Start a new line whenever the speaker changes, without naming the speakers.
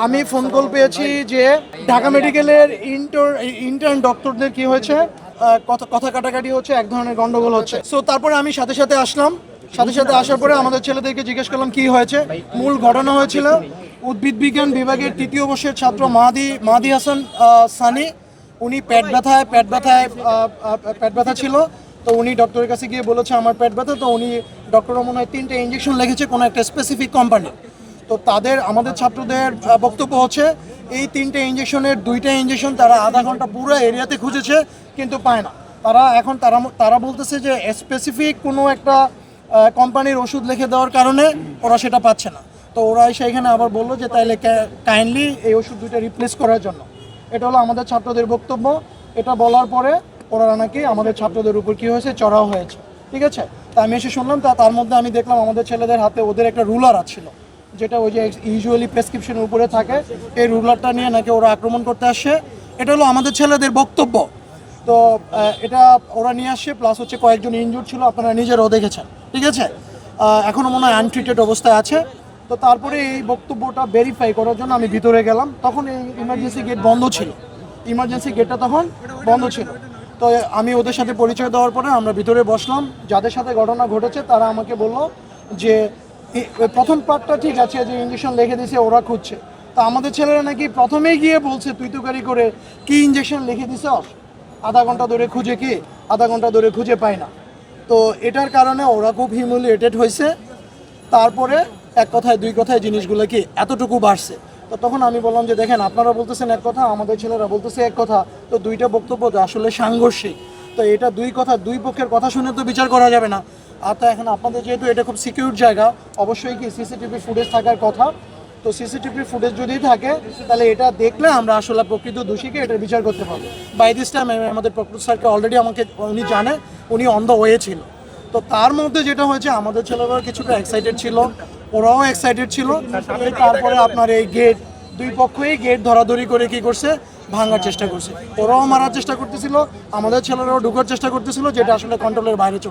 আমি phone call পেয়েছি যে ঢাকা মেডিকেলের ইন্টার্ন ডক্টরদের কি হয়েছে, কথা কাটাকাটি হচ্ছে, এক ধরনের গন্ডগোল হচ্ছে। সো তারপরে আমি সাথে সাথে আসলাম। সাথে সাথে আসার পরে আমাদের ছেলেদেরকে জিজ্ঞেস করলাম কি হয়েছে। মূল ঘটনা হয়েছিল উদ্ভিদ বিজ্ঞান বিভাগের তৃতীয় বর্ষের ছাত্র মাহাদি হাসান সানি, উনি পেট ব্যথা ছিল। তো উনি ডক্টরের কাছে গিয়ে বলেছে আমার পেট ব্যথা। তো উনি ডক্টর মনে হয় 3টে ইঞ্জেকশন লিখেছে কোনো একটা স্পেসিফিক কোম্পানি। তো আমাদের ছাত্রদের বক্তব্য হচ্ছে এই 3টে ইঞ্জেকশনের 2টা ইঞ্জেকশন তারা আধা ঘন্টা পুরো এরিয়াতে খুঁজেছে কিন্তু পায় না। তারা বলতেছে যে স্পেসিফিক কোনো একটা কোম্পানির ওষুধ লিখে দেওয়ার কারণে ওরা সেটা পাচ্ছে না। তো ওরা সেইখানে আবার বললো যে তাইলে কাইন্ডলি এই ওষুধ 2টা রিপ্লেস করার জন্য। এটা হলো আমাদের ছাত্রদের বক্তব্য। এটা বলার পরে ওরা নাকি আমাদের ছাত্রদের উপর কী হয়েছে, চড়াও হয়েছে। ঠিক আছে, তা আমি এসে শুনলাম। তার মধ্যে আমি দেখলাম আমাদের ছেলেদের হাতে ওদের একটা রুলার ছিল, যেটা ওই যে ইউজুয়ালি প্রেসক্রিপশনের উপরে থাকে। এই রুলারটা নিয়ে নাকি ওরা আক্রমণ করতে আসছে। এটা হলো আমাদের ছেলেদের বক্তব্য। তো এটা ওরা নিয়ে আসছে, প্লাস হচ্ছে কয়েকজন ইনজুর্ড ছিল, আপনারা নিজেরাও দেখেছেন। ঠিক আছে, এখনও মনে হয় আনট্রিটেড অবস্থায় আছে। তো তারপরে এই বক্তব্যটা ভেরিফাই করার জন্য আমি ভিতরে গেলাম। তখন এই ইমার্জেন্সি গেট বন্ধ ছিল, ইমার্জেন্সি গেটটা তখন বন্ধ ছিল। তো আমি ওদের সাথে পরিচয় দেওয়ার পরে আমরা ভিতরে বসলাম। যাদের সাথে ঘটনা ঘটেছে তারা আমাকে বলল যে প্রথম পার্টটা ঠিক আছে, যে ইঞ্জেকশন লিখে দিয়েছে ওরা খুঁজছে। তা আমাদের ছেলেরা নাকি প্রথমেই গিয়ে বলছে তুই তুকারি করে কি ইঞ্জেকশন লিখে দিছ, আধা ঘন্টা ধরে খুঁজে পায় না। তো এটার কারণে ওরা খুব হিউমিলিয়েটেড হয়েছে। তারপরে এক কথায় দুই কথায় জিনিসগুলো কি এতটুকু বাড়ছে। তো তখন আমি বললাম যে দেখেন, আপনারা বলতেছেন এক কথা, আমাদের ছেলেরা বলতেছে এক কথা। তো দুইটা বক্তব্য আসলে সাংঘর্ষিক। তো এটা দুই পক্ষের কথা শুনে তো বিচার করা যাবে না। আর তো এখন আপনাদের যেহেতু এটা খুব সিকিউর জায়গা, অবশ্যই কি সিসিটিভি ফুটেজ থাকার কথা। তো সিসিটিভি ফুটেজ যদি থাকে তাহলে এটা দেখলে আমরা আসলে প্রকৃত দোষীকে এটার বিচার করতে পারবো। বাই দিস টাইম আমাদের প্রকৃত স্যারকে অলরেডি উনি জানে, উনি অন দ্য ওয়ে ছিল। তো তার মধ্যে যেটা হয়েছে, আমাদের ছেলেরা কিছুটা এক্সাইটেড ছিল, ওরাও এক্সাইটেড ছিল। তারপরে আপনার এই গেট, দুই পক্ষই গেট ধরাধরি করে কি করছে, ভাঙার চেষ্টা করছে। ওরাও মারার চেষ্টা করতেছিল, আমাদের ছেলেরাও ঢুকার চেষ্টা করতেছিল, যেটা আসলে কন্ট্রোলের বাইরে চলে